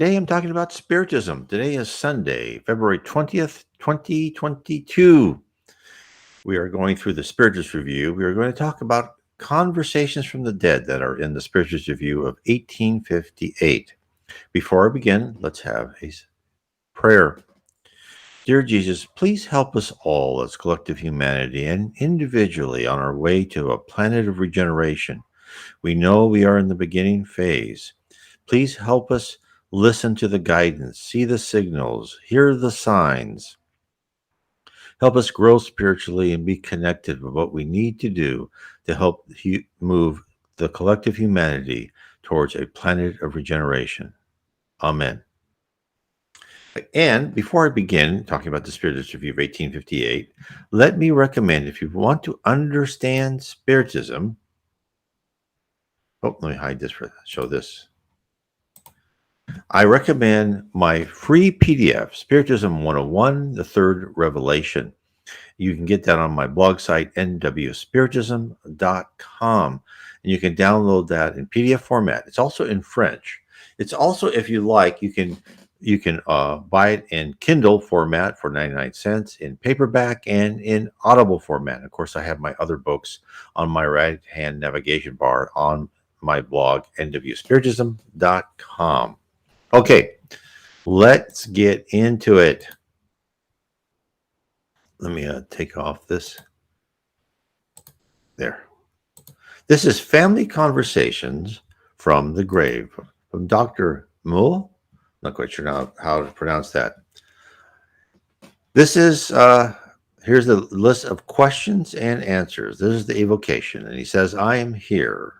Today I'm talking about Spiritism. Today is Sunday, February 20th, 2022. We are going through the Spiritist Review. We are going to talk about conversations from the dead that are in the Spiritist Review of 1858. Before I begin, let's have a prayer. Dear Jesus, please help us all as collective humanity and individually on our way to a planet of regeneration. We know we are in the beginning phase. Please help us listen to the guidance, see the signals, hear the signs. Help us grow spiritually and be connected with what we need to do to help move the collective humanity towards a planet of regeneration. Amen. And before I begin talking about the Spiritist Review of 1858, let me recommend, if you want to understand Spiritism, let me hide this for show this. I recommend my free PDF, Spiritism 101, The Third Revelation. You can get that on my blog site, nwspiritism.com, and you can download that in PDF format. It's also in French. It's also, if you like, you can buy it in Kindle format for 99 cents, in paperback, and in Audible format. Of course, I have my other books on my right-hand navigation bar on my blog, nwspiritism.com. Okay, let's get into it. Let me take off this. There. This is Family Conversations from the Grave from Dr. Mull. Not quite sure how to pronounce that. This is, here's the list of questions and answers. This is the evocation. And he says, I am here.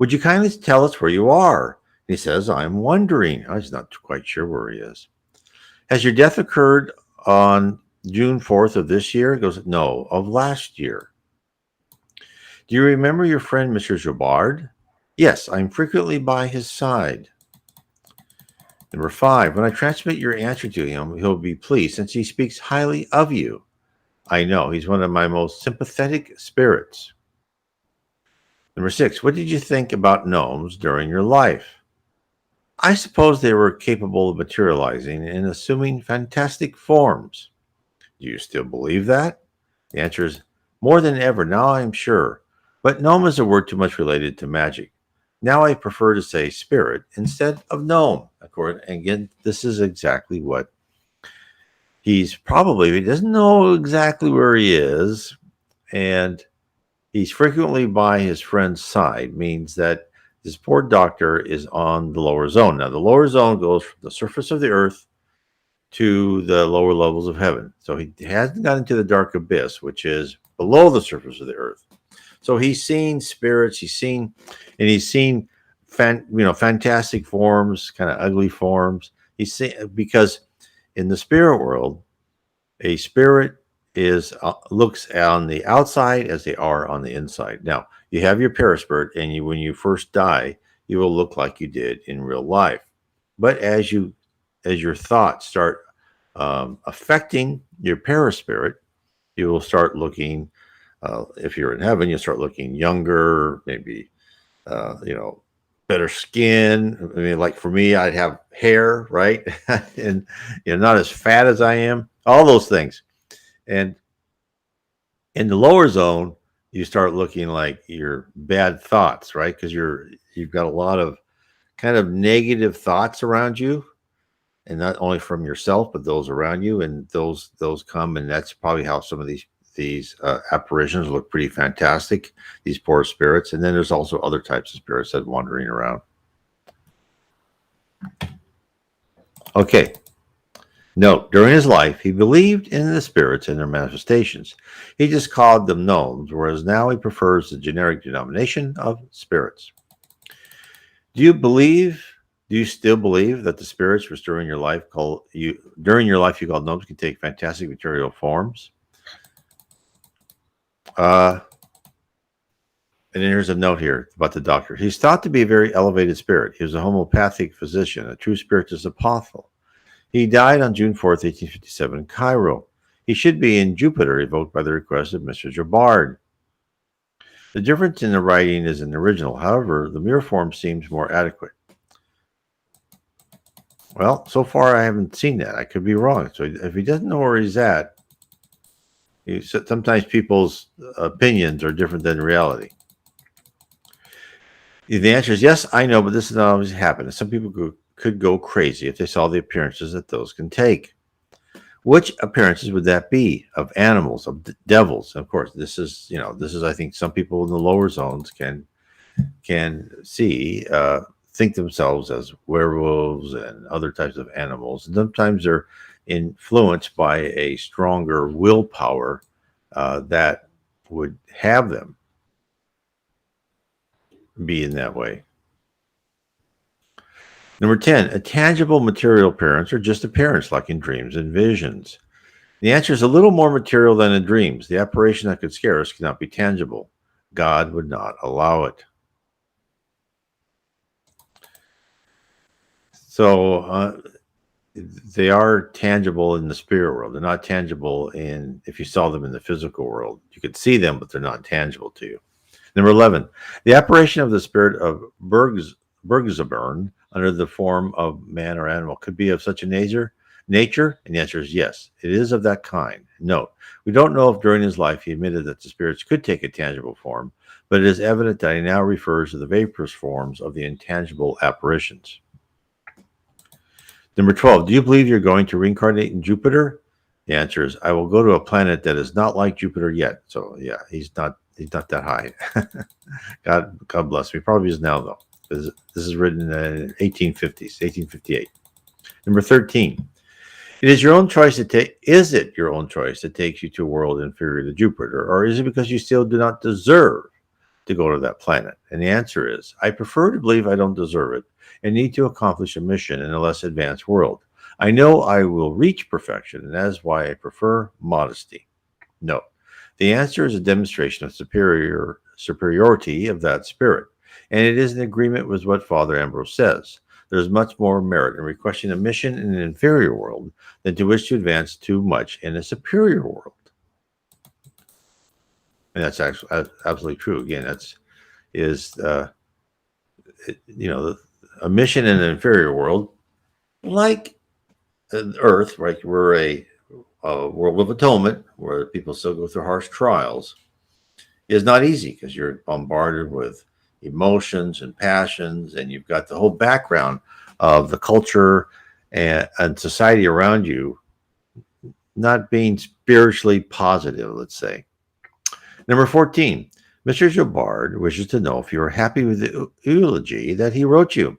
Would you kindly tell us where you are? He says, I'm wondering. I was not quite sure where he is. Has your death occurred on June 4th of this year? He goes, no, of last year. Do you remember your friend, Mr. Jobard? Yes, I'm frequently by his side. Number 5, when I transmit your answer to him, he'll be pleased since he speaks highly of you. I know, he's one of my most sympathetic spirits. Number 6, what did you think about gnomes during your life? I suppose they were capable of materializing and assuming fantastic forms. Do you still believe that? The answer is more than ever, now I am sure. But gnome is a word too much related to magic. Now I prefer to say spirit instead of gnome. And again, this is exactly what he doesn't know exactly where he is, and he's frequently by his friend's side, means that this poor doctor is on the lower zone. Now, the lower zone goes from the surface of the earth to the lower levels of heaven. So he hasn't gotten into the dark abyss, which is below the surface of the earth. So he's seen spirits, he's seen fantastic forms, kind of ugly forms. He's seen, because in the spirit world, a spirit looks on the outside as they are on the inside. Now, you have your perispirit, and when you first die, you will look like you did in real life. But as your thoughts start affecting your perispirit, you will start looking. If you're in heaven, you'll start looking younger, maybe better skin. I mean, like for me, I'd have hair, right, and not as fat as I am. All those things. And in the lower zone, you start looking like your bad thoughts, right? Because you've got a lot of kind of negative thoughts around you, and not only from yourself, but those around you. And those come, and that's probably how some of these apparitions look pretty fantastic, these poor spirits. And then there's also other types of spirits that are wandering around. Okay. Note, during his life, he believed in the spirits and their manifestations. He just called them gnomes, whereas now he prefers the generic denomination of spirits. Do you still believe that the spirits which during your life you called gnomes can take fantastic material forms? And then here's a note here about the doctor. He's thought to be a very elevated spirit. He was a homeopathic physician, a true spiritist apostle. He died on June 4th, 1857 in Cairo. He should be in Jupiter, evoked by the request of Mr. Jobard. The difference in the writing is in the original. However, the mirror form seems more adequate. Well, so far I haven't seen that. I could be wrong. So if he doesn't know where he's at, sometimes people's opinions are different than reality. The answer is yes, I know, but this is not always happening. Some people could go crazy if they saw the appearances that those can take. Which appearances would that be? Of animals, of devils? Of course, this is I think some people in the lower zones can see, think themselves as werewolves and other types of animals. And sometimes they're influenced by a stronger willpower that would have them be in that way. Number 10, a tangible material appearance or just appearance like in dreams and visions. The answer is a little more material than in dreams. The apparition that could scare us cannot be tangible. God would not allow it. So they are tangible in the spirit world. They're not tangible if you saw them in the physical world. You could see them, but they're not tangible to you. Number 11, the apparition of the spirit of Bergzabern under the form of man or animal could be of such a nature? And the answer is yes, it is of that kind. Note, we don't know if during his life he admitted that the spirits could take a tangible form, but it is evident that he now refers to the vaporous forms of the intangible apparitions. Number 12, do you believe you're going to reincarnate in Jupiter? The answer is, I will go to a planet that is not like Jupiter yet. So yeah, he's not that high. God bless me. Probably is now though. This is written in the 1850s, 1858. Number 13, is it your own choice that takes you to a world inferior to Jupiter, or is it because you still do not deserve to go to that planet? And the answer is, I prefer to believe I don't deserve it and need to accomplish a mission in a less advanced world. I know I will reach perfection, and that is why I prefer modesty. No, the answer is a demonstration of superiority of that spirit, and it is in agreement with what Father Ambrose says. There is much more merit in requesting a mission in an inferior world than to wish to advance too much in a superior world. And that's actually absolutely true. Again, a mission in an inferior world, like Earth, right? We're a world of atonement where people still go through harsh trials, is not easy because you're bombarded with emotions and passions, and you've got the whole background of the culture and society around you not being spiritually positive, let's say. Number 14, Mr. Jabard wishes to know if you are happy with the eulogy that he wrote you.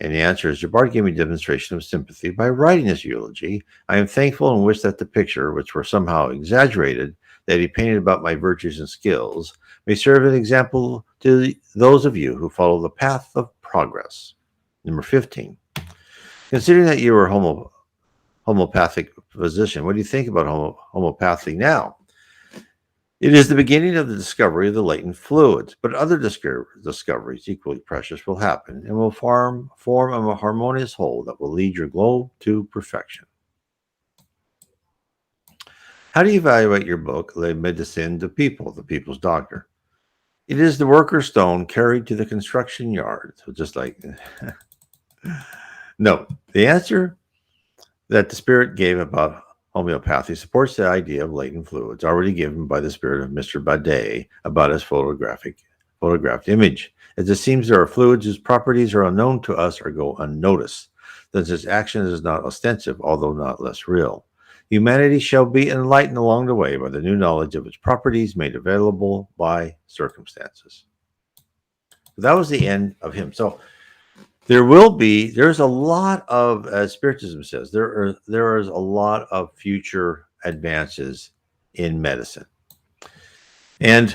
And the answer is, Jabard gave me a demonstration of sympathy by writing this eulogy. I am thankful and wish that the picture, which were somehow exaggerated, that he painted about my virtues and skills, may serve as an example to those of you who follow the path of progress. Number 15, considering that you are a homeopathic physician, what do you think about homeopathy now? It is the beginning of the discovery of the latent fluids, but other discoveries equally precious will happen and will form a harmonious whole that will lead your globe to perfection. How do you evaluate your book, Les Médecins du People, the People's Doctor? It is the worker's stone carried to the construction yard. So just like, no, the answer that the Spirit gave about homeopathy supports the idea of latent fluids already given by the spirit of Mr. Badet about his photographed image. As it seems there are fluids whose properties are unknown to us or go unnoticed, thus its action is not ostensive, although not less real. Humanity shall be enlightened along the way by the new knowledge of its properties made available by circumstances. That was the end of him. So there's a lot of, as Spiritism says, there is a lot of future advances in medicine. And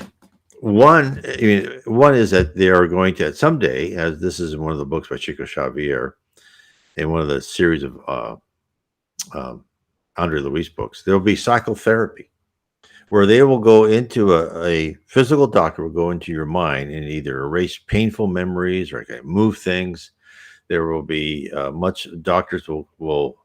one is that they are going to, someday, as this is in one of the books by Chico Xavier, in one of the series of Andre Luis books, there will be psychotherapy, where they will go into a physical doctor will go into your mind and either erase painful memories or move things. There will be doctors will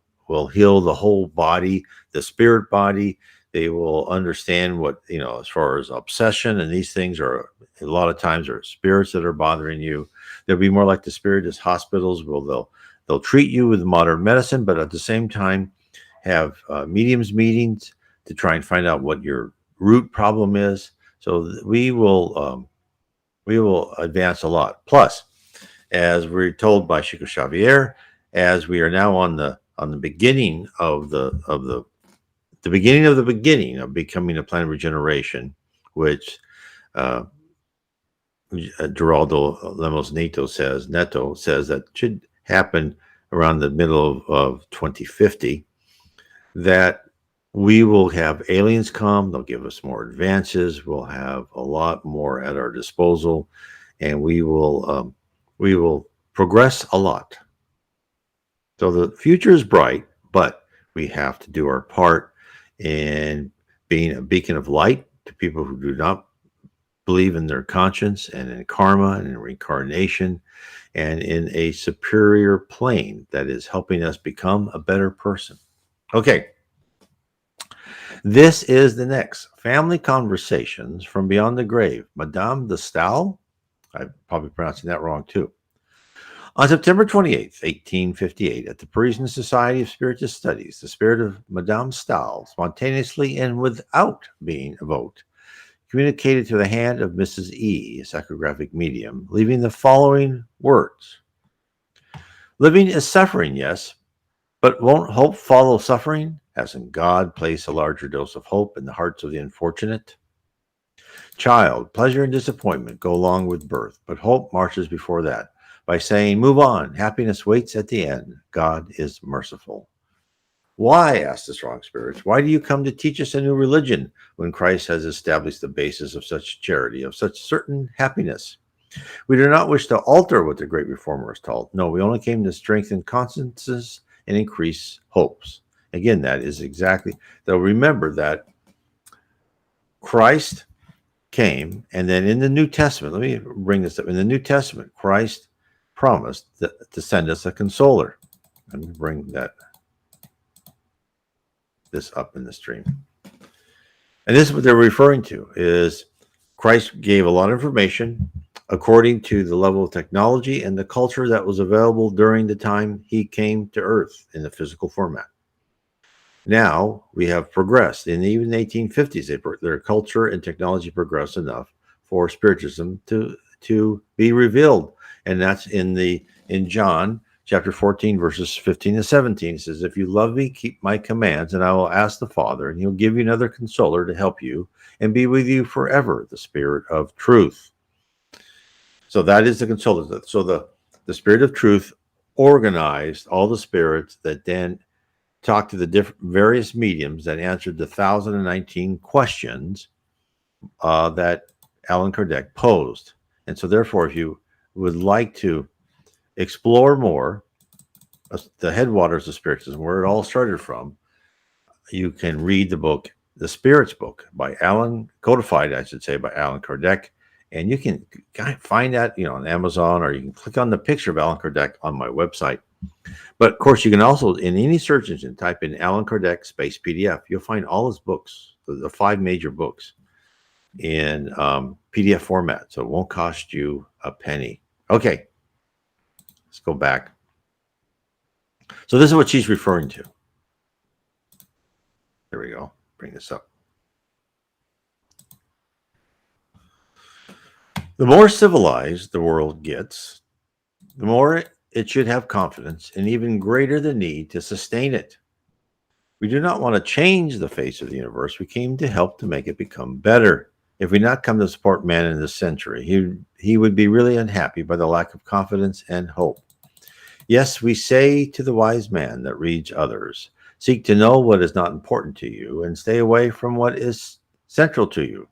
heal the whole body, the spirit body. They will understand what, as far as obsession and these things are a lot of times are spirits that are bothering you. They'll be more like the Spiritist hospitals where They'll treat you with modern medicine, but at the same time have mediums meetings to try and find out what your root problem is. So we will advance a lot. Plus, as we're told by Chico Xavier, as we are now on the beginning of the beginning of the beginning of becoming a plan of regeneration, which Geraldo Lemos Neto says that should happen around the middle of 2050, that we will have aliens come, they'll give us more advances, we'll have a lot more at our disposal, and we will progress a lot. So the future is bright, but we have to do our part in being a beacon of light to people who do not believe in their conscience and in karma and in reincarnation and in a superior plane that is helping us become a better person. Okay. This is the next Family Conversations from Beyond the Grave. Madame de Stael, I'm probably pronouncing that wrong too. On September 28th, 1858, at the Parisian Society of Spiritist Studies, the spirit of Madame Stael, spontaneously and without being evoked, communicated to the hand of Mrs. E, a psychographic medium, leaving the following words. Living is suffering, yes, but won't hope follow suffering? Hasn't God placed a larger dose of hope in the hearts of the unfortunate? Child, pleasure and disappointment go along with birth, but hope marches before that. By saying, move on, happiness waits at the end. God is merciful. Why, asked the strong spirits, why do you come to teach us a new religion when Christ has established the basis of such charity, of such certain happiness? We do not wish to alter what the great reformer has taught. No, we only came to strengthen consciences and increase hopes. Again, that is exactly, they'll remember that Christ came, and then in the New Testament, let me bring this up. In the New Testament, Christ promised to send us a consoler. Let me bring this up in the stream. And this is what they're referring to, is Christ gave a lot of information according to the level of technology and the culture that was available during the time he came to Earth in the physical format. Now we have progressed. In even the 1850s, their culture and technology progressed enough for Spiritism to be revealed. And that's in John chapter 14, verses 15 to 17. It says, if you love me, keep my commands, and I will ask the Father, and he'll give you another consoler to help you and be with you forever, the Spirit of truth. So that is the consoler. So the Spirit of truth organized all the spirits that then talked to the various mediums that answered the 1,019 questions that Allan Kardec posed. And so therefore, if you would like to explore more the headwaters of Spiritism, where it all started from, you can read the book, The Spirit's Book, codified, I should say, by Allan Kardec. And you can find that, on Amazon, or you can click on the picture of Allan Kardec on my website. But of course, you can also, in any search engine, type in Allan Kardec space PDF. You'll find all his books, the 5 major books, in PDF format. So it won't cost you a penny. Okay, let's go back. So this is what she's referring to. There we go. Bring this up. The more civilized the world gets, the more it should have confidence and even greater the need to sustain it. We do not want to change the face of the universe. We came to help to make it become better. If we not come to support man in this century, he would be really unhappy by the lack of confidence and hope. Yes, we say to the wise man that reads others, seek to know what is not important to you and stay away from what is central to you.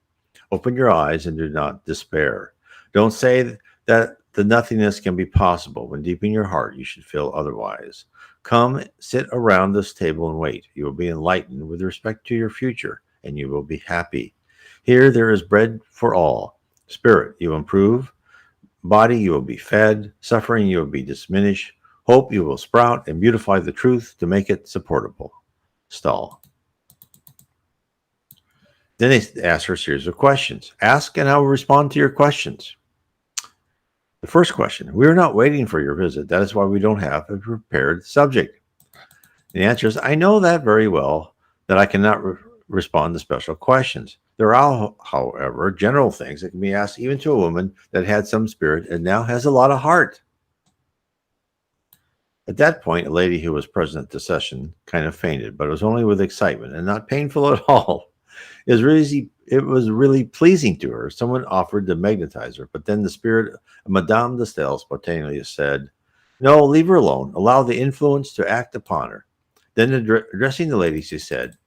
Open your eyes and do not despair. Don't say that the nothingness can be possible when deep in your heart you should feel otherwise. Come, sit around this table and wait. You will be enlightened with respect to your future, and you will be happy. Here there is bread for all. Spirit, you improve. Body, you will be fed. Suffering, you will be diminished. Hope, you will sprout and beautify the truth to make it supportable. Stahl. Then they ask her a series of questions. Ask and I will respond to your questions. The first question: we are not waiting for your visit. That is why we don't have a prepared subject. The answer is, I know that very well, that I cannot respond to special questions. There are, however, general things that can be asked even to a woman that had some spirit and now has a lot of heart. At that point, a lady who was present at the session kind of fainted, but it was only with excitement and not painful at all. It was really pleasing to her. Someone offered to magnetize her, but then the spirit of Madame de Stael spontaneously said, no, leave her alone. Allow the influence to act upon her. Then addressing the lady, she said,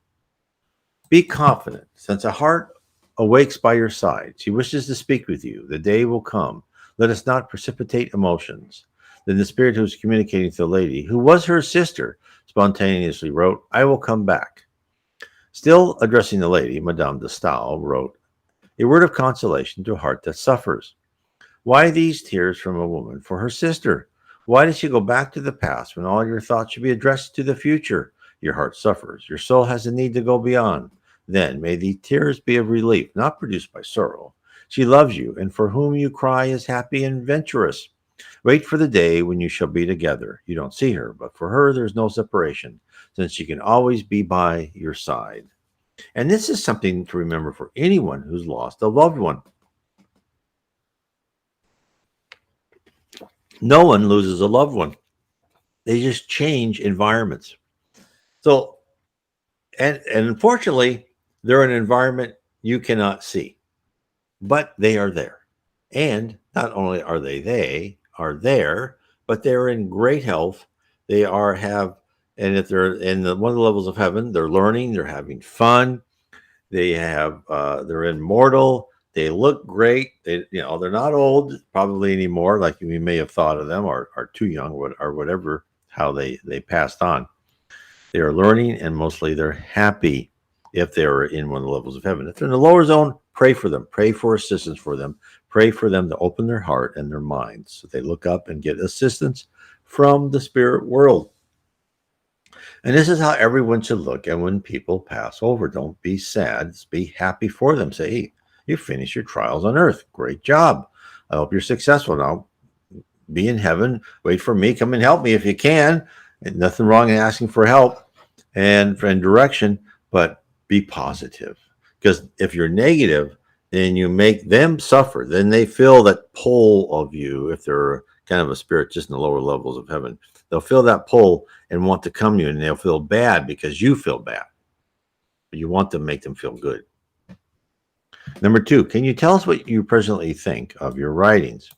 be confident, since a heart awakes by your side. She wishes to speak with you. The day will come. Let us not precipitate emotions. Then the spirit who was communicating to the lady, who was her sister, spontaneously wrote, I will come back. Still addressing the lady, Madame de Stael wrote, a word of consolation to a heart that suffers. Why these tears from a woman for her sister? Why did she go back to the past when all your thoughts should be addressed to the future? Your heart suffers. Your soul has a need to go beyond. Then may the tears be of relief, not produced by sorrow. She loves you, and for whom you cry is happy and venturous. Wait for the day when you shall be together. You don't see her, but for her there's no separation, since she can always be by your side. And this is something to remember for anyone who's lost a loved one. No one loses a loved one. They just change environments. So, and unfortunately, they're an environment you cannot see, but they are there. And not only are they are there, but they're in great health. They have, and if they're in one of the levels of heaven, they're learning, they're having fun. They're immortal. They look great. They're not old probably anymore, like we may have thought of them, or too young, or whatever, how they passed on. They are learning, and mostly they're happy if they're in one of the levels of heaven. If they're in the lower zone, pray for them. Pray for assistance for them. Pray for them to open their heart and their minds so they look up and get assistance from the spirit world. And this is how everyone should look. And when people pass over, don't be sad. Be happy for them. Say, hey, you finished your trials on earth. Great job. I hope you're successful. Now be in heaven. Wait for me. Come and help me if you can. And nothing wrong in asking for help and direction, but be positive. Because if you're negative, then you make them suffer. Then they feel that pull of you. If they're kind of a spirit just in the lower levels of heaven, they'll feel that pull and want to come to you, and they'll feel bad because you feel bad. But you want to make them feel good. Number 2, can you tell us what you presently think of your writings?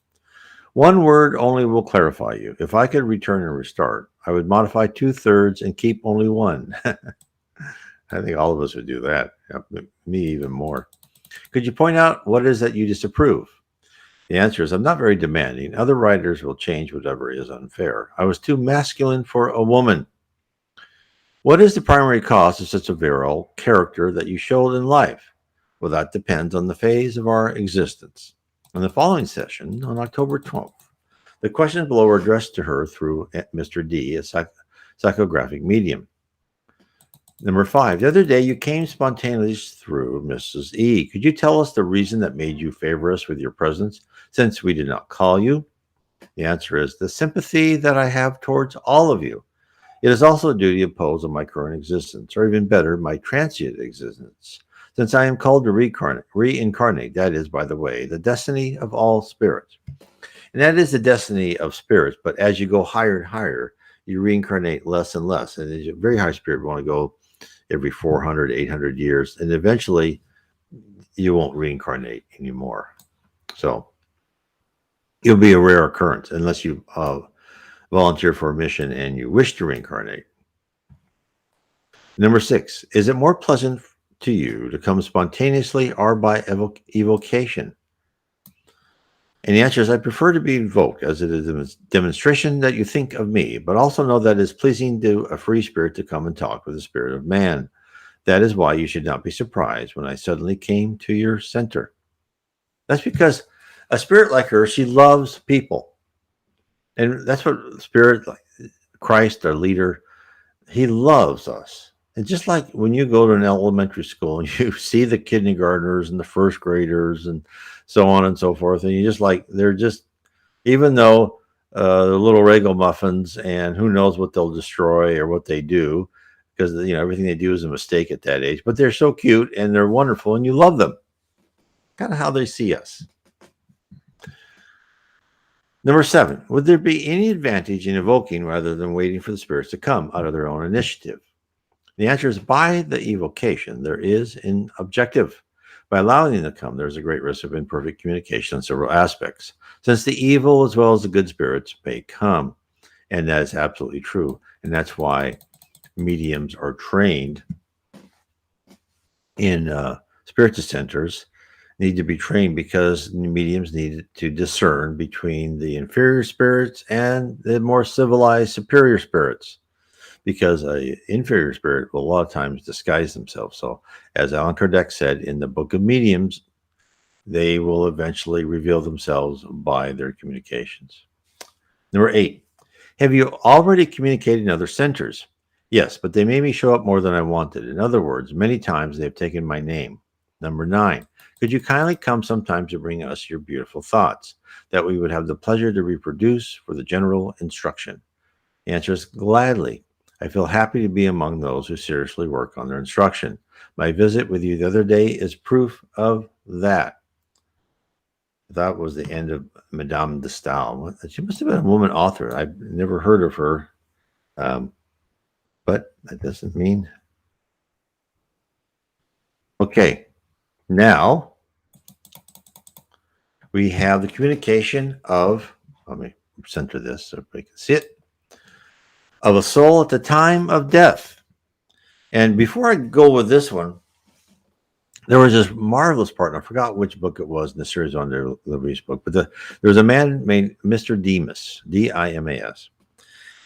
One word only will clarify you. If I could return and restart, I would modify 2/3 and keep only one. I think all of us would do that. Me even more. Could you point out what it is that you disapprove? The answer is, I'm not very demanding. Other writers will change whatever is unfair. I was too masculine for a woman. What is the primary cause of such a virile character that you showed in life? Well, that depends on the phase of our existence. In the following session, on October 12th, the questions below are addressed to her through Mr. D, a psychographic medium. Number 5, the other day you came spontaneously through Mrs. E. Could you tell us the reason that made you favor us with your presence, since we did not call you? The answer is the sympathy that I have towards all of you. It is also a duty imposed on my current existence, or even better, my transient existence, since I am called to reincarnate. That is, by the way, the destiny of all spirits. And that is the destiny of spirits, but as you go higher and higher, you reincarnate less and less. And as a very high spirit, you want to go every 400, 800 years, and eventually you won't reincarnate anymore. So it'll be a rare occurrence unless you volunteer for a mission and you wish to reincarnate. Number 6, is it more pleasant to you to come spontaneously or by evocation? And the answer is, I prefer to be invoked, as it is a demonstration that you think of me, but also know that it is pleasing to a free spirit to come and talk with the spirit of man. That is why you should not be surprised when I suddenly came to your center. That's because a spirit like her, she loves people. And that's what spirit, like Christ, our leader, he loves us. And just like when you go to an elementary school and you see the kindergartners and the first graders and so on and so forth, and you just like, they're just, even though the little ragamuffins and who knows what they'll destroy or what they do, because everything they do is a mistake at that age. But they're so cute and they're wonderful, and you love them. Kind of how they see us. Number 7, would there be any advantage in evoking rather than waiting for the spirits to come out of their own initiative? The answer is by the evocation, there is an objective. By allowing them to come, there's a great risk of imperfect communication on several aspects, since the evil as well as the good spirits may come. And that is absolutely true. And that's why mediums are trained in Spiritist centers, need to be trained, because mediums need to discern between the inferior spirits and the more civilized superior spirits, because an inferior spirit will a lot of times disguise themselves. So, as Allan Kardec said in the Book of Mediums, they will eventually reveal themselves by their communications. Number 8, have you already communicated in other centers? Yes, but they made me show up more than I wanted. In other words, many times they've taken my name. Number 9, could you kindly come sometime to bring us your beautiful thoughts that we would have the pleasure to reproduce for the general instruction? The answer is gladly. I feel happy to be among those who seriously work on their instruction. My visit with you the other day is proof of that. That was the end of Madame de Stael. She must have been a woman author. I've never heard of her, but that doesn't mean. Okay, now we have the communication of, let me center this so everybody can see it, of a soul at the time of death. And before I go with this one, there was this marvelous part, and I forgot which book it was in the series on their Louis book, but there was a man named Mr. Dimas, Dimas,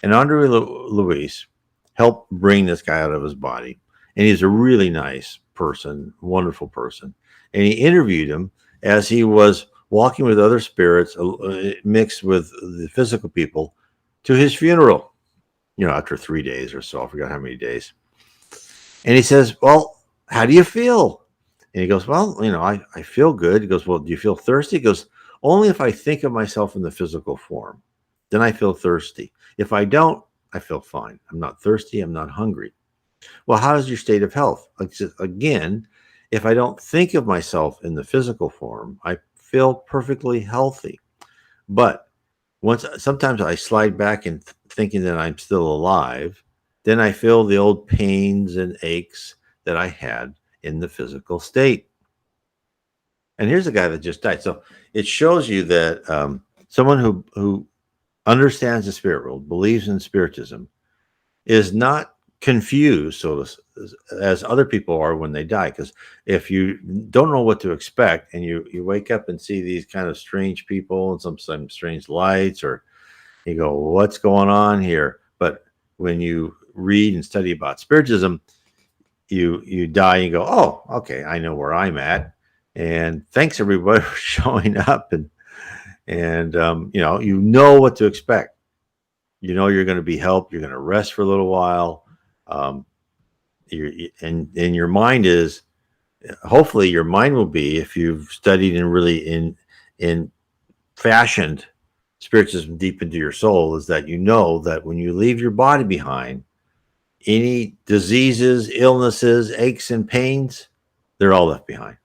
and Andre Louis helped bring this guy out of his body. And he's a really nice person, wonderful person. And he interviewed him as he was walking with other spirits mixed with the physical people to his funeral, after 3 days or so. I forgot how many days. And he says, well, how do you feel? And he goes, well, I feel good. He goes, well, do you feel thirsty? He goes, only if I think of myself in the physical form. Then I feel thirsty. If I don't, I feel fine. I'm not thirsty. I'm not hungry. Well, how is your state of health? Again, if I don't think of myself in the physical form, I feel perfectly healthy. But sometimes I slide back and thinking that I'm still alive, then I feel the old pains and aches that I had in the physical state. And here's a guy that just died. So it shows you that someone who understands the spirit world, believes in Spiritism, is not confused as other people are when they die. Because if you don't know what to expect and you wake up and see these kind of strange people and some strange lights, or you go, what's going on here? But when you read and study about Spiritism, you die and you go, oh, okay, I know where I'm at. And thanks everybody for showing up, and you know what to expect. You're going to be helped. You're going to rest for a little while. And your mind is, hopefully your mind will be, if you've studied and really in fashioned Spiritism deep into your soul, is that that when you leave your body behind, any diseases, illnesses, aches, and pains, they're all left behind.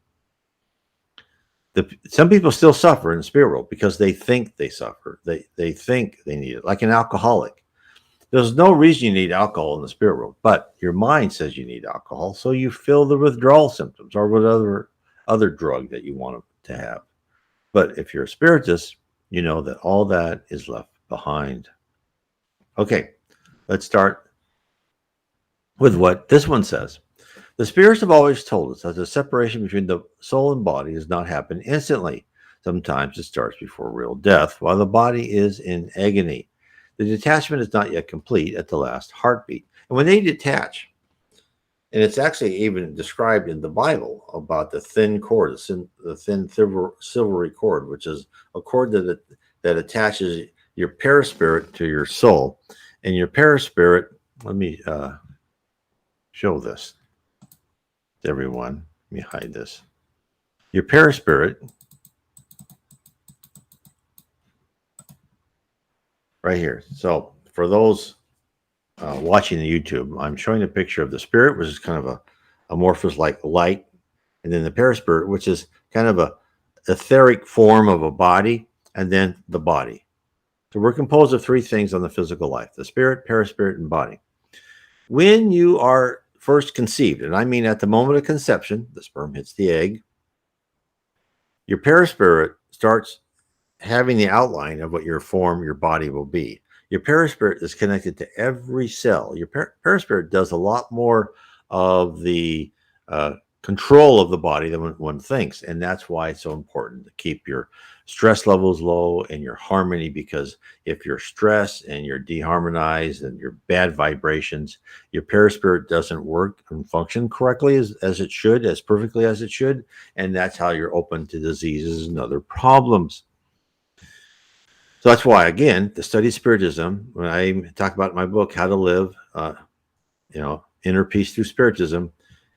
Some people still suffer in the spirit world because they think they suffer. They think they need it, like an alcoholic. There's no reason you need alcohol in the spirit world, but your mind says you need alcohol, so you feel the withdrawal symptoms or whatever other drug that you want to have. But if you're a spiritist, you know that all that is left behind. Okay, let's start with what this one says. The spirits have always told us that the separation between the soul and body does not happen instantly. Sometimes it starts before real death, while the body is in agony. The detachment is not yet complete at the last heartbeat. And when they detach, and it's actually even described in the Bible about the thin cord, the thin silvery cord, which is a cord that attaches your perispirit to your soul. And your perispirit, let me show this to everyone. Let me hide this. Your perispirit right here. So for those watching the YouTube, I'm showing a picture of the spirit, which is kind of a amorphous like light, and then the paraspirit, which is kind of a etheric form of a body, and then the body. So we're composed of three things on the physical life: the spirit, paraspirit, and body. When you are first conceived, and I mean at the moment of conception, the sperm hits the egg, your paraspirit starts having the outline of what your form, your body will be. Your paraspirit is connected to every cell. Your paraspirit does a lot more of the control of the body than one thinks. And that's why it's so important to keep your stress levels low and your harmony, because if you're stressed and you're deharmonized and you're bad vibrations, your paraspirit doesn't work and function correctly as it should, as perfectly as it should. And that's how you're open to diseases and other problems. So that's why, again, the study of Spiritism, when I talk about in my book, How to Live, Inner Peace Through Spiritism,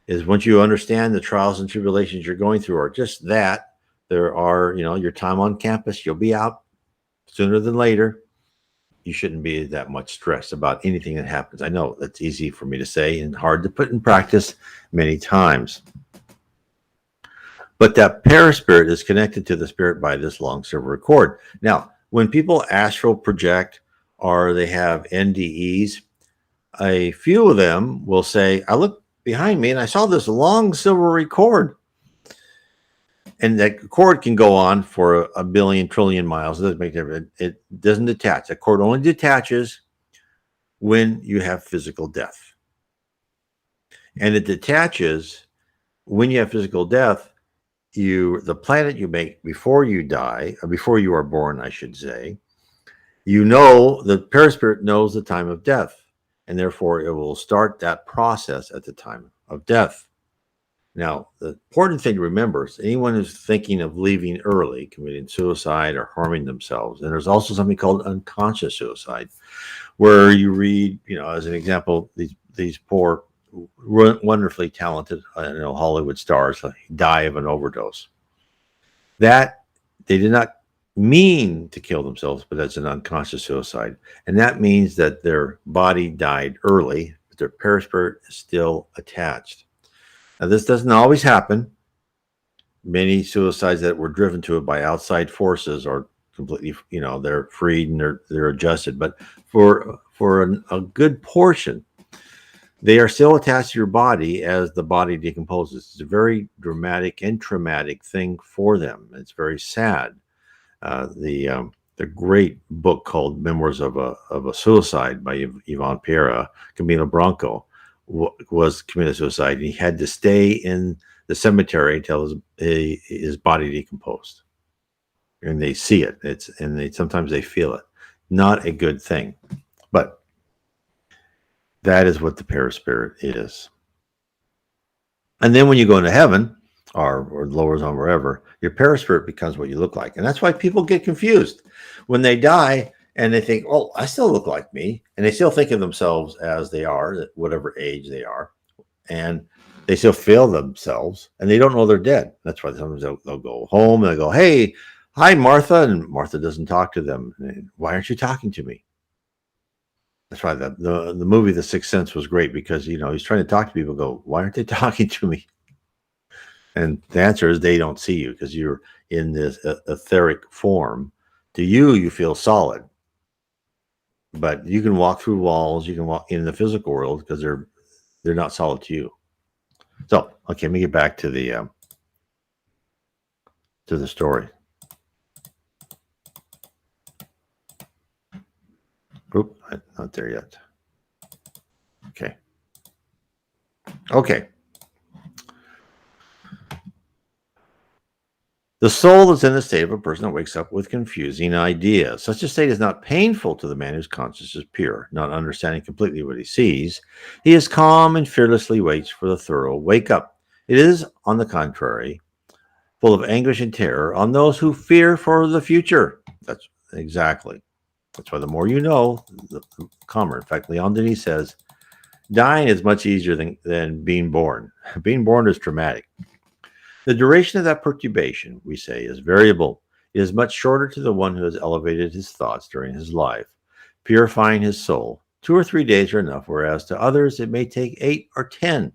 is once you understand the trials and tribulations you're going through are just that, there are, your time on campus, you'll be out sooner than later. You shouldn't be that much stressed about anything that happens. I know that's easy for me to say and hard to put in practice many times. But that paraspirit is connected to the spirit by this long silver cord. Now, when people astral project or they have NDEs, a few of them will say, I looked behind me and I saw this long silvery cord. And that cord can go on for a billion trillion miles. It doesn't make difference. It doesn't detach. The cord only detaches when you have physical death. And it detaches when you have physical death. The planet you make before you die, or before you are born, I should say, the paraspirit knows the time of death, and therefore it will start that process at the time of death. Now, the important thing to remember is anyone who's thinking of leaving early, committing suicide or harming themselves, and there's also something called unconscious suicide, where you read, as an example, these poor, wonderfully talented, Hollywood stars die of an overdose. That they did not mean to kill themselves, but that's an unconscious suicide. And that means that their body died early, but their perispirit is still attached. Now, this doesn't always happen. Many suicides that were driven to it by outside forces are completely, they're freed and they're adjusted. But for a good portion, they are still attached to your body as the body decomposes. It's a very dramatic and traumatic thing for them. It's very sad. The great book called Memoirs of a Suicide by Ivan Pera, Camilo Branco, was committed suicide. And he had to stay in the cemetery until his body decomposed. And they see it. Sometimes they feel it. Not a good thing. But that is what the paraspirit is. And then when you go into heaven or lower zone, wherever, your paraspirit becomes what you look like. And that's why people get confused when they die and they think, oh, I still look like me. And they still think of themselves as they are, at whatever age they are. And they still feel themselves and they don't know they're dead. That's why sometimes they'll go home and they go, hey, hi, Martha. And Martha doesn't talk to them. Why aren't you talking to me? That's why the movie The Sixth Sense was great, because he's trying to talk to people. Go, why aren't they talking to me? And the answer is they don't see you because you're in this etheric form. To you feel solid, but you can walk through walls. You can walk in the physical world because they're not solid to you. So okay, let me get back to the story. Oop, not there yet. Okay. The soul is in the state of a person that wakes up with confusing ideas. Such a state is not painful to the man whose conscience is pure, not understanding completely what he sees. He is calm and fearlessly waits for the thorough wake up. It is, on the contrary, full of anguish and terror on those who fear for the future. That's exactly. That's why the more you know, the calmer. In fact, Leon Denis says, dying is much easier than being born. Being born is traumatic. The duration of that perturbation, we say, is variable. It is much shorter to the one who has elevated his thoughts during his life. purifying his soul. 2 or 3 days are enough, whereas to others it may take 8 or 10.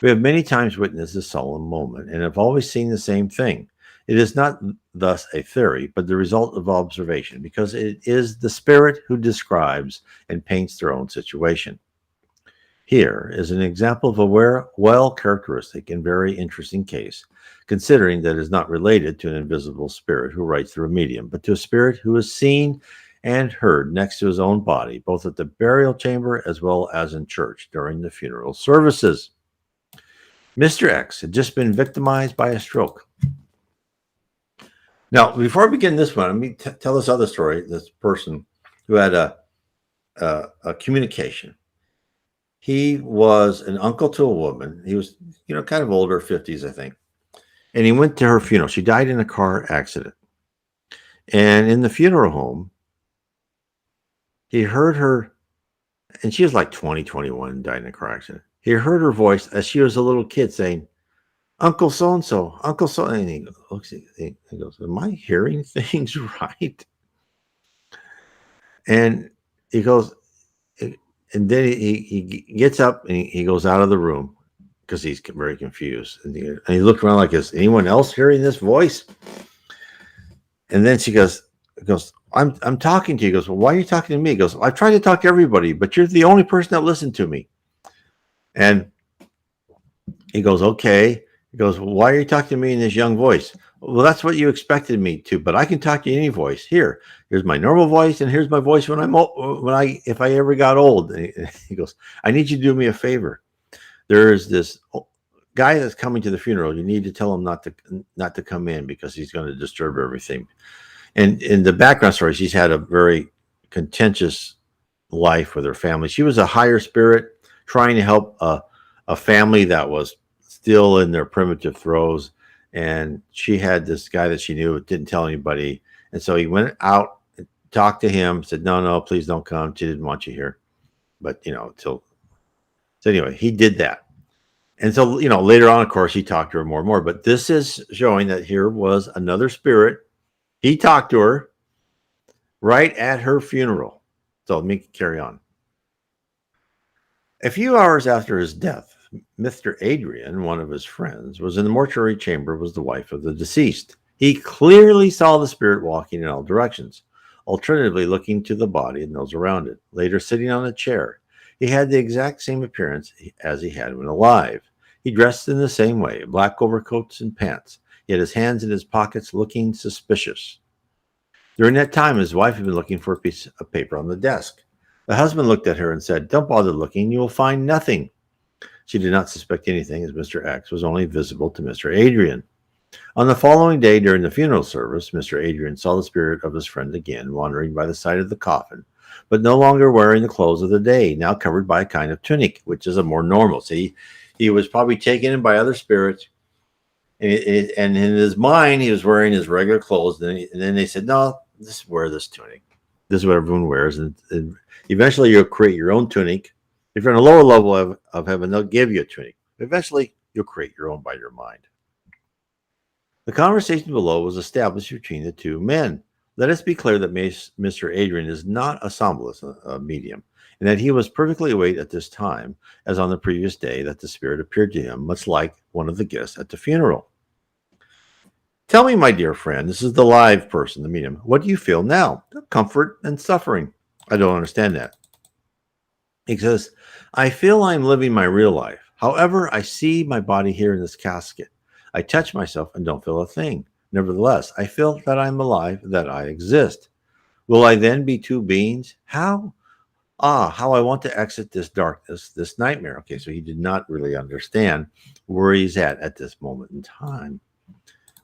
We have many times witnessed this solemn moment and have always seen the same thing. It is not thus a theory, but the result of observation, because it is the spirit who describes and paints their own situation. Here is an example of a well characteristic and very interesting case, considering that it is not related to an invisible spirit who writes through a medium, but to a spirit who is seen and heard next to his own body, both at the burial chamber as well as in church during the funeral services. Mr. X had just been victimized by a stroke. Now, before I begin this one, let me tell this other story. This person who had a communication. He was an uncle to a woman. He was, kind of older, 50s, I think. And he went to her funeral. She died in a car accident. And in the funeral home, he heard her, and she was like 20, 21, died in a car accident. He heard her voice as she was a little kid saying, Uncle so-and-so, Uncle so, and he looks, he goes, am I hearing things right? And he goes, and then he gets up and he goes out of the room because he's very confused. And he looked around like, is anyone else hearing this voice? And then she goes, I'm talking to you. He goes, well, why are you talking to me? He goes, I tried to talk to everybody, but you're the only person that listened to me. And he goes, okay. He goes, well, why are you talking to me in this young voice? Well, that's what you expected me to, but I can talk to any voice. Here's my normal voice, and here's my voice if I ever got old. And he goes, I need you to do me a favor. There's this guy that's coming to the funeral. You need to tell him not to come in because he's going to disturb everything. And in the background story, she's had a very contentious life with her family. She was a higher spirit trying to help a family that was still in their primitive throes. And she had this guy that she knew, didn't tell anybody. And so he went out, talked to him, said, no, please don't come. She didn't want you here. But, so anyway, he did that. And so, later on, of course, he talked to her more and more. But this is showing that here was another spirit. He talked to her right at her funeral. So let me carry on. A few hours after his death, Mr. Adrian, one of his friends, was in the mortuary chamber with the wife of the deceased. He clearly saw the spirit walking in all directions, alternatively looking to the body and those around it, later sitting on a chair. He had the exact same appearance as he had when alive. He dressed in the same way, black overcoats and pants. He had his hands in his pockets, looking suspicious. During that time, his wife had been looking for a piece of paper on the desk. The husband looked at her and said, don't bother looking, you will find nothing. She did not suspect anything, as Mr. X was only visible to Mr. Adrian. On the following day during the funeral service, Mr. Adrian saw the spirit of his friend again, wandering by the side of the coffin, but no longer wearing the clothes of the day, now covered by a kind of tunic, which is a more normal. See, he was probably taken in by other spirits, and in his mind, he was wearing his regular clothes, and then they said, no, just wear this tunic. This is what everyone wears, and eventually you'll create your own tunic. If you're on a lower level of heaven, they'll give you a tunic. Eventually, you'll create your own by your mind. The conversation below was established between the two men. Let us be clear that Mr. Adrian is not a somnambulist, a medium, and that he was perfectly awake at this time, as on the previous day that the spirit appeared to him, much like one of the guests at the funeral. Tell me, my dear friend, this is the live person, the medium. What do you feel now? Comfort and suffering. I don't understand that. He says, I feel I'm living my real life. However, I see my body here in this casket. I touch myself and don't feel a thing. Nevertheless, I feel that I'm alive, that I exist. Will I then be two beings? How? How I want to exit this darkness, this nightmare. Okay, so he did not really understand where he's at this moment in time.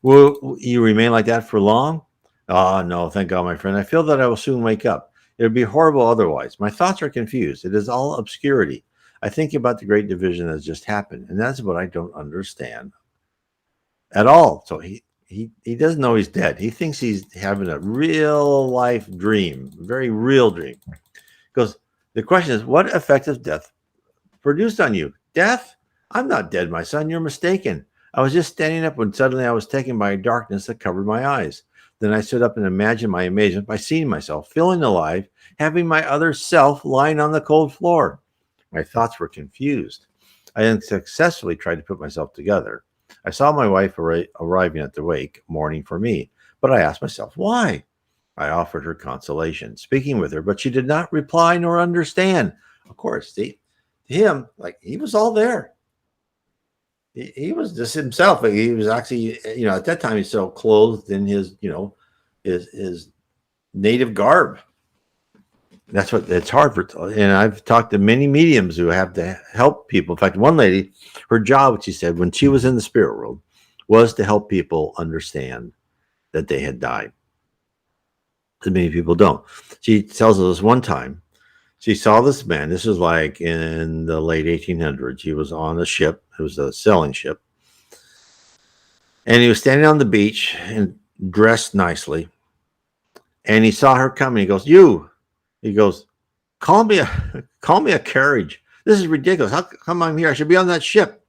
Will you remain like that for long? No, thank God, my friend. I feel that I will soon wake up. It would be horrible otherwise. My thoughts are confused. It is all obscurity. I think about the great division that has just happened, and that's what I don't understand at all. So he doesn't know he's dead. He thinks he's having a real life dream, a very real dream. Because the question is, what effect has death produced on you? Death? I'm not dead, my son. You're mistaken. I was just standing up when suddenly I was taken by a darkness that covered my eyes. Then I stood up and imagined my amazement by seeing myself, feeling alive, having my other self lying on the cold floor. My thoughts were confused. I unsuccessfully tried to put myself together. I saw my wife arriving at the wake, mourning for me, but I asked myself, why? I offered her consolation, speaking with her, but she did not reply nor understand. Of course, see, to him, like he was all there. He was just himself. He was actually, at that time, he's still clothed in his, his native garb. That's what it's hard for. And I've talked to many mediums who have to help people. In fact, one lady, her job, what she said when she was in the spirit world, was to help people understand that they had died. Because many people don't. She tells us one time she saw this man. This was like in the late 1800s. He was on a ship. It was a sailing ship. And he was standing on the beach and dressed nicely. And he saw her coming. He goes, "You." He goes, call me a carriage. This is ridiculous. How come I'm here? I should be on that ship."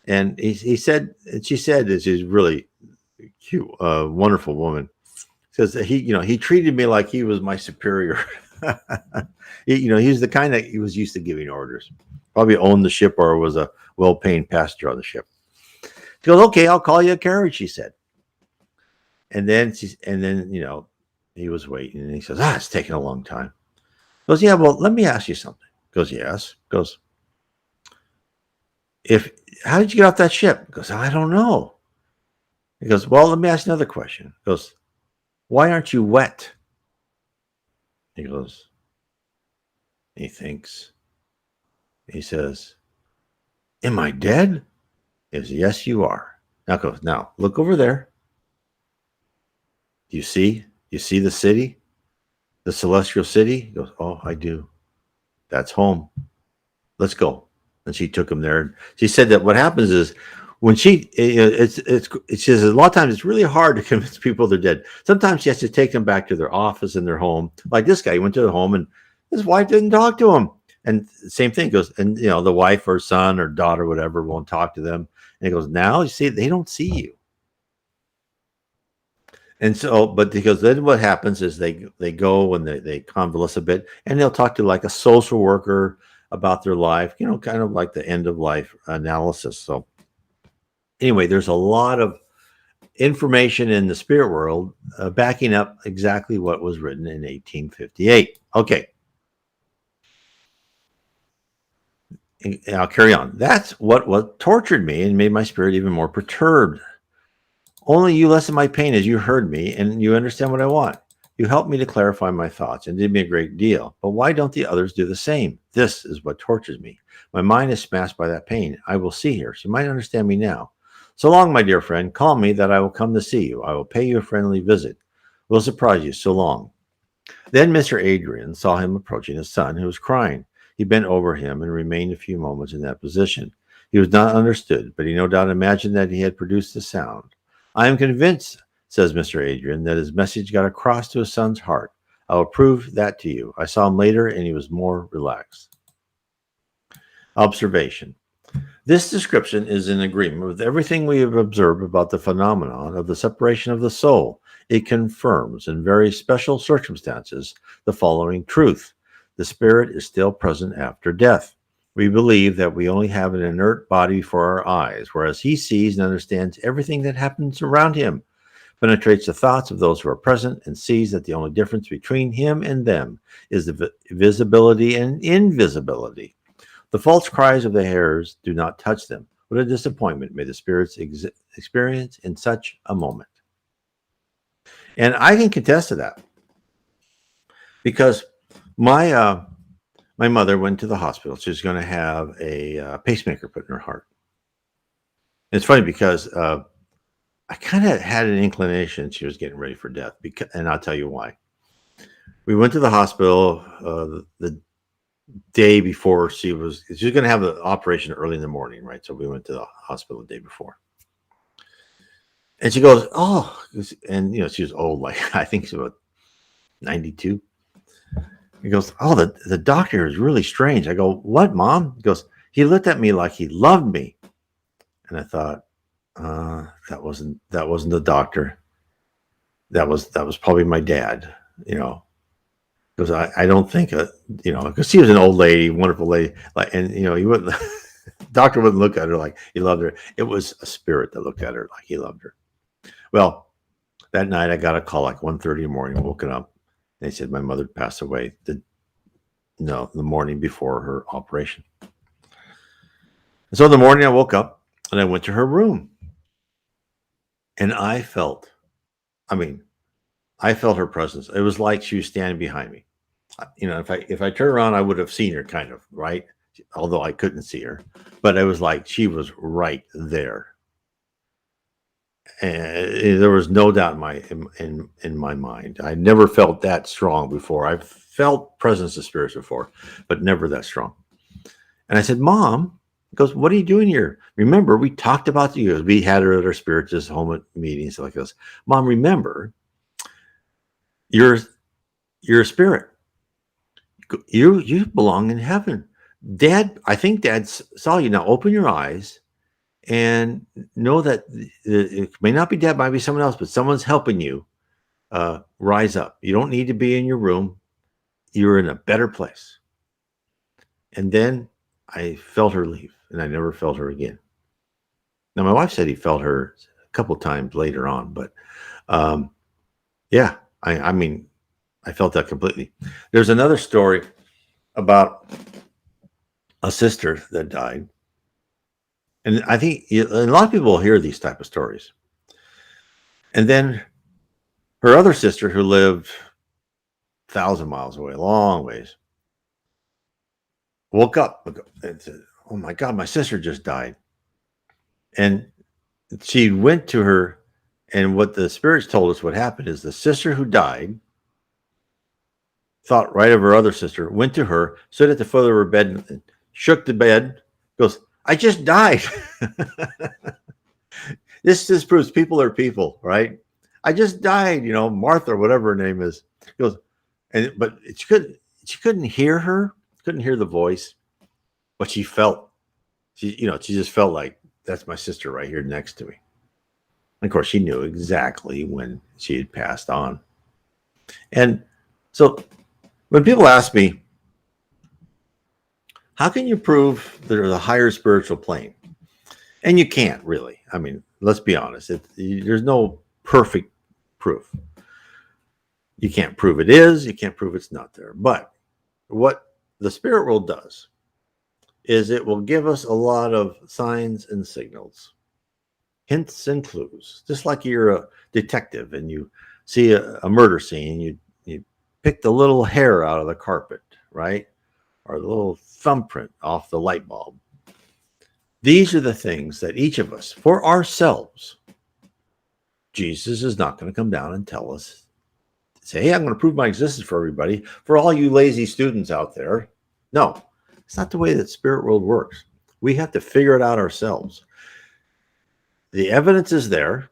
And he said, and she said, this is really cute, wonderful woman. Says that he treated me like he was my superior. He's the kind that he was used to giving orders. Probably owned the ship or was a well-paying passenger on the ship. She goes, "Okay, I'll call you a carriage," she said. And then he was waiting, and he says, "It's taking a long time." He goes, "Yeah, well, let me ask you something." He goes, "Yes." He goes, "How did you get off that ship?" He goes, "I don't know." He goes, "Well, let me ask you another question." He goes, "Why aren't you wet?" He goes, he thinks. He says, "Am I dead?" He goes, "Yes, you are." Now look over there. Do you see? You see the city? The celestial city? He goes, "Oh, I do. That's home. Let's go." And she took him there. She said that what happens is when she says a lot of times it's really hard to convince people they're dead. Sometimes she has to take them back to their office and their home. Like this guy, he went to the home and his wife didn't talk to him. And same thing goes, and the wife or son or daughter, whatever, won't talk to them. And he goes, "Now you see, they don't see you." And so, but because then what happens is they go and they convalesce a bit, and they'll talk to like a social worker about their life, kind of like the end of life analysis. So anyway, there's a lot of information in the spirit world backing up exactly what was written in 1858. Okay. And I'll carry on. That's what tortured me and made my spirit even more perturbed. Only you lessen my pain as you heard me and you understand what I want. You helped me to clarify my thoughts and did me a great deal. But why don't the others do the same? This is what tortures me. My mind is smashed by that pain. I will see her. She might understand me now. So long, my dear friend. Call me that I will come to see you. I will pay you a friendly visit. Will surprise you. So long. Then Mr. Adrian saw him approaching his son, who was crying. He bent over him and remained a few moments in that position. He was not understood, but he no doubt imagined that he had produced a sound. "I am convinced," says Mr. Adrian, "that his message got across to his son's heart. I will prove that to you. I saw him later, and he was more relaxed." Observation. This description is in agreement with everything we have observed about the phenomenon of the separation of the soul. It confirms, in very special circumstances, the following truth. The spirit is still present after death. We believe that we only have an inert body before our eyes, whereas he sees and understands everything that happens around him, penetrates the thoughts of those who are present, and sees that the only difference between him and them is the visibility and invisibility. The false cries of the hares do not touch them. What a disappointment may the spirits experience in such a moment. And I can contest to that because my mother went to the hospital. She was going to have a pacemaker put in her heart. It's funny because I kind of had an inclination she was getting ready for death, and I'll tell you why. We went to the hospital the day before she was going to have the operation early in the morning, right? So we went to the hospital the day before. And she goes, "Oh," and she was old, like I think she's about 92. He goes, "Oh, the doctor is really strange." I go, "What, Mom?" He goes, "He looked at me like he loved me." And I thought, that wasn't the doctor. That was probably my dad, Because Because I don't think, because she was an old lady, wonderful lady, like, and he wouldn't, doctor wouldn't look at her like he loved her. It was a spirit that looked at her like he loved her. Well, that night I got a call like 1:30 in the morning, woken up. They said my mother passed away the morning before her operation. And so in the morning I woke up and I went to her room. And I felt her presence. It was like she was standing behind me. If I turned around, I would have seen her, kind of, right? Although I couldn't see her, but it was like she was right there. And there was no doubt in my mind. I never felt that strong before. I've felt presence of spirits before, but never that strong. And I said, Mom, he goes, what are you doing here? Remember, we talked about you. We had her at our Spiritist home at meetings like this. Mom, remember, you're a spirit. You belong in heaven. Dad, I think Dad saw you. Now open your eyes and know that it may not be Dad, might be someone else, but someone's helping you rise up. You don't need to be in your room. You're in a better place. And then I felt her leave, and I never felt her again. Now, my wife said he felt her a couple times later on, but yeah, I felt that completely. There's another story about a sister that died. And I think a lot of people hear these type of stories. And then her other sister, who lived 1,000 miles away, a long ways, woke up and said, oh my God, my sister just died. And she went to her, and what the spirits told us what happened is the sister who died thought right of her other sister, went to her, stood at the foot of her bed, and shook the bed, goes, I just died. This just proves people are people, right? I just died, Martha, or whatever her name is. Goes, but she couldn't hear her, couldn't hear the voice, but she felt, she just felt like, that's my sister right here next to me. And of course, she knew exactly when she had passed on. And so when people ask me, how can you prove there's a higher spiritual plane? And you can't really. Let's be honest. There's no perfect proof. You can't prove it is. You can't prove it's not there. But what the spirit world does is it will give us a lot of signs and signals, hints and clues. Just like you're a detective and you see a murder scene, you pick the little hair out of the carpet, right? Or the little thumbprint off the light bulb. These are the things that each of us, for ourselves, Jesus is not going to come down and tell us, say, hey, I'm going to prove my existence for everybody. For all you lazy students out there, no, it's not the way that spirit world works. We have to figure it out ourselves. The evidence is there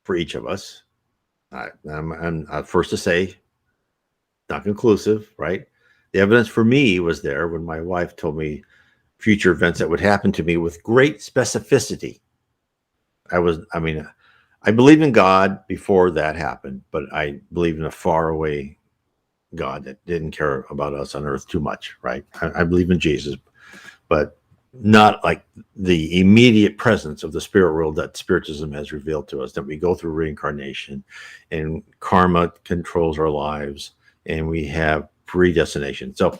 for each of us. I'm first to say, not conclusive, right? The evidence for me was there when my wife told me future events that would happen to me with great specificity. I believe in God before that happened, but I believe in a faraway God that didn't care about us on earth too much, right? I believe in Jesus, but not like the immediate presence of the spirit world that Spiritism has revealed to us, that we go through reincarnation and karma controls our lives and we have predestination. So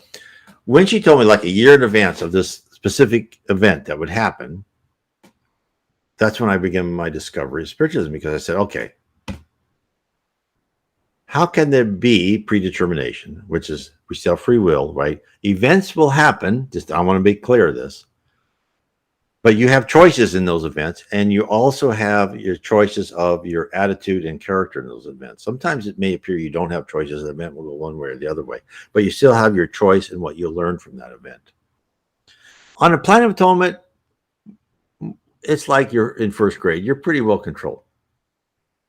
when she told me like a year in advance of this specific event that would happen, that's when I began my discovery of Spiritism, because I said, okay, how can there be predetermination, which is we still have free will, right? Events will happen. Just I want to be clear of this. But you have choices in those events, and you also have your choices of your attitude and character in those events. Sometimes it may appear you don't have choices. The event will go one way or the other way, but you still have your choice in what you learn from that event. On a planet of atonement, it's like you're in first grade. You're pretty well controlled.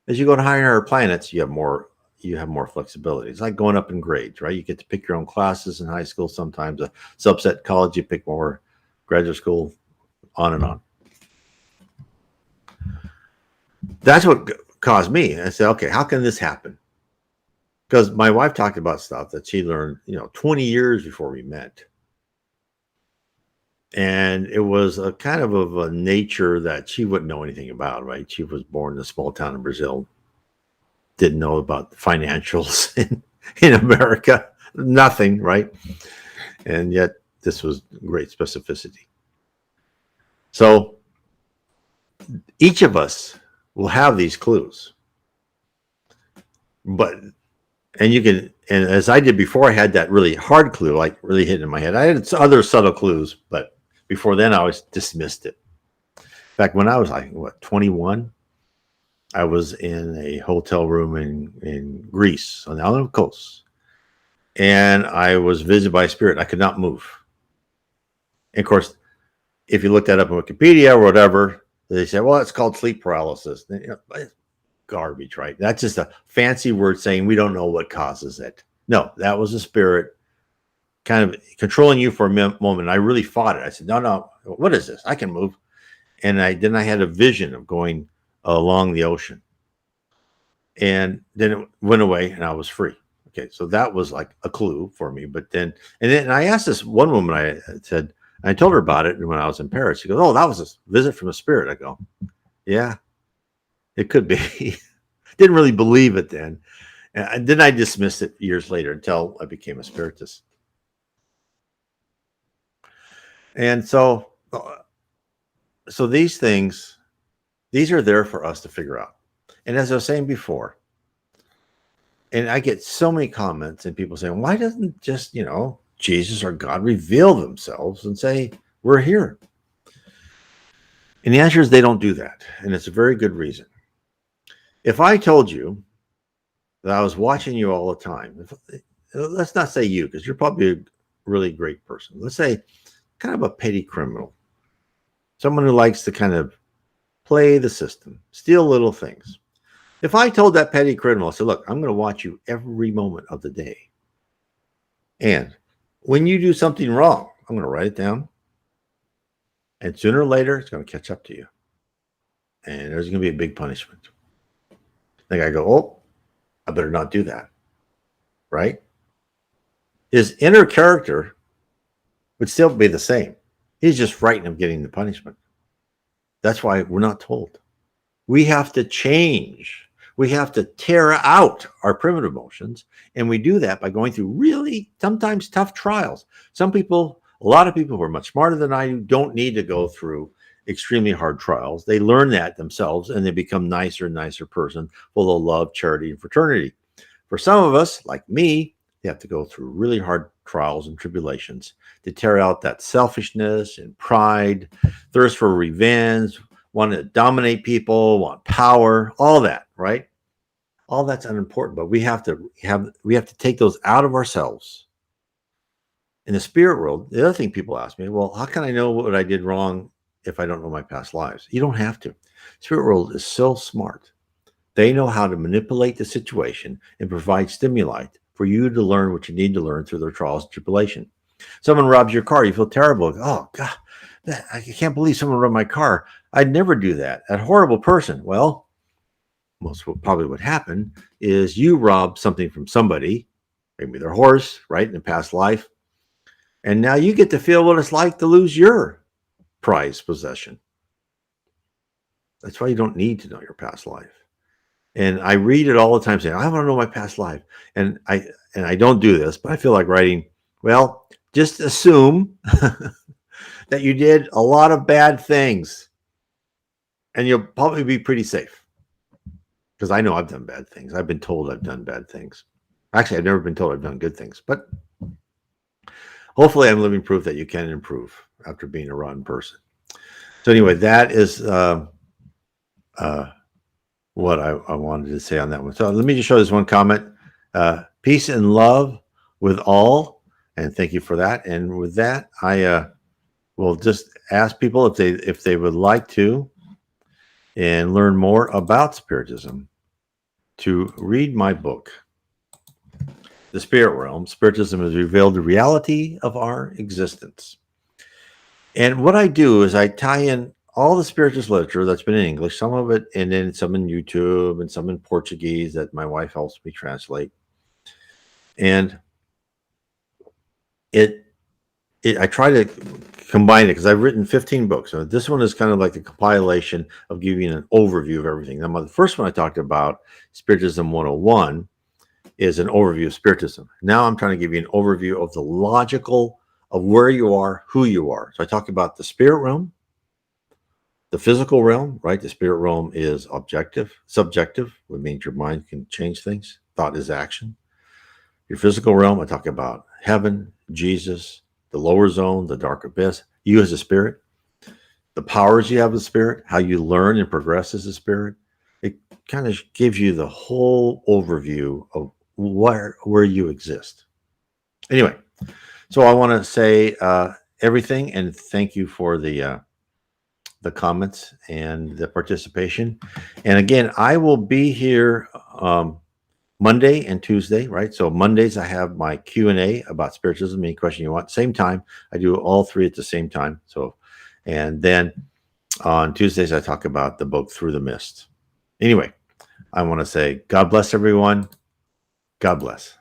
As you go to higher and higher planets, you have more flexibility. It's like going up in grades, right? You get to pick your own classes in high school. Sometimes a subset college, you pick more. Graduate school, on and on. That's what caused me. I said, okay, how can this happen? because my wife talked about stuff that she learned, 20 years before we met. And it was a kind of a nature that she wouldn't know anything about, right? She was born in a small town in Brazil, didn't know about financials in America, nothing, right? And yet this was great specificity. So each of us will have these clues, and as I did before, I had that really hard clue, like really hitting in my head. I had other subtle clues, but before then I always dismissed it. In fact, when I was 21, I was in a hotel room in Greece on the island of Kos, and I was visited by a spirit. I could not move. And of course, if you look that up on Wikipedia or whatever, they say, well, it's called sleep paralysis. Garbage, right? That's just a fancy word saying we don't know what causes it. No, that was a spirit kind of controlling you for a moment. I really fought it. I said, no, what is this? I can move. And then I had a vision of going along the ocean. And then it went away and I was free. Okay, so that was like a clue for me. But then I asked this one woman, I told her about it when I was in Paris. She goes, oh, that was a visit from a spirit. I go, yeah, it could be. Didn't really believe it then. And then I dismissed it years later until I became a Spiritist. And so these things, these are there for us to figure out. And as I was saying before, and I get so many comments and people saying, why doesn't just, Jesus or God reveal themselves and say, we're here? And the answer is they don't do that. And it's a very good reason. If I told you that I was watching you all the time, let's not say you, because you're probably a really great person. Let's say kind of a petty criminal, someone who likes to kind of play the system, steal little things. If I told that petty criminal, I said, look, I'm going to watch you every moment of the day. And when you do something wrong, I'm going to write it down. And sooner or later, it's going to catch up to you. And there's going to be a big punishment. The guy go, oh, I better not do that. Right? His inner character would still be the same. He's just frightened of getting the punishment. That's why we're not told. We have to change. We have to tear out our primitive emotions. And we do that by going through really sometimes tough trials. A lot of people who are much smarter than I do don't need to go through extremely hard trials. They learn that themselves and they become nicer and nicer person full of love, charity, and fraternity. For some of us, like me, they have to go through really hard trials and tribulations to tear out that selfishness and pride, thirst for revenge, want to dominate people, want power, all that, right? All that's unimportant, but we have to take those out of ourselves. In the spirit world, the other thing people ask me, well, how can I know what I did wrong if I don't know my past lives? You don't have to. Spirit world is so smart. They know how to manipulate the situation and provide stimuli for you to learn what you need to learn through their trials and tribulation. Someone robs your car, you feel terrible. Oh, God, I can't believe someone robbed my car. I'd never do that. That horrible person. Well, probably what happened is you robbed something from somebody, maybe their horse, right, in a past life. And now you get to feel what it's like to lose your prized possession. That's why you don't need to know your past life. And I read it all the time saying, I want to know my past life. And I don't do this, but I feel like writing, well, just assume that you did a lot of bad things and you'll probably be pretty safe. Because I know I've done bad things. I've been told I've done bad things. Actually, I've never been told I've done good things, but hopefully I'm living proof that you can improve after being a rotten person. So anyway, that is what I wanted to say on that one. So let me just show this one comment. Peace and love with all. And thank you for that. And with that, I will just ask people if they would like to and learn more about Spiritism to read my book, The Spirit Realm. Spiritism has revealed the reality of our existence. And what I do is I tie in all the Spiritist literature that's been in English, some of it, and then some in YouTube and some in Portuguese that my wife helps me translate. And I try to combine it because I've written 15 books. So this one is kind of like the compilation of giving an overview of everything. Now, the first one I talked about, Spiritism 101, is an overview of Spiritism. Now I'm trying to give you an overview of the logical of where you are, who you are. So I talk about the spirit realm, the physical realm, right? The spirit realm is objective, subjective, which means your mind can change things. Thought is action. Your physical realm, I talk about heaven, Jesus, the lower zone, the dark abyss, you as a spirit, the powers you have as a spirit, how you learn and progress as a spirit. It kind of gives you the whole overview of where you exist. Anyway, so I want to say everything and thank you for the comments and the participation. And again, I will be here Monday and Tuesday, right? So Mondays I have my Q&A about Spiritism, any question you want. Same time, I do all three at the same time. So, and then on Tuesdays I talk about the book Through the Mist. Anyway, I want to say God bless everyone. God bless.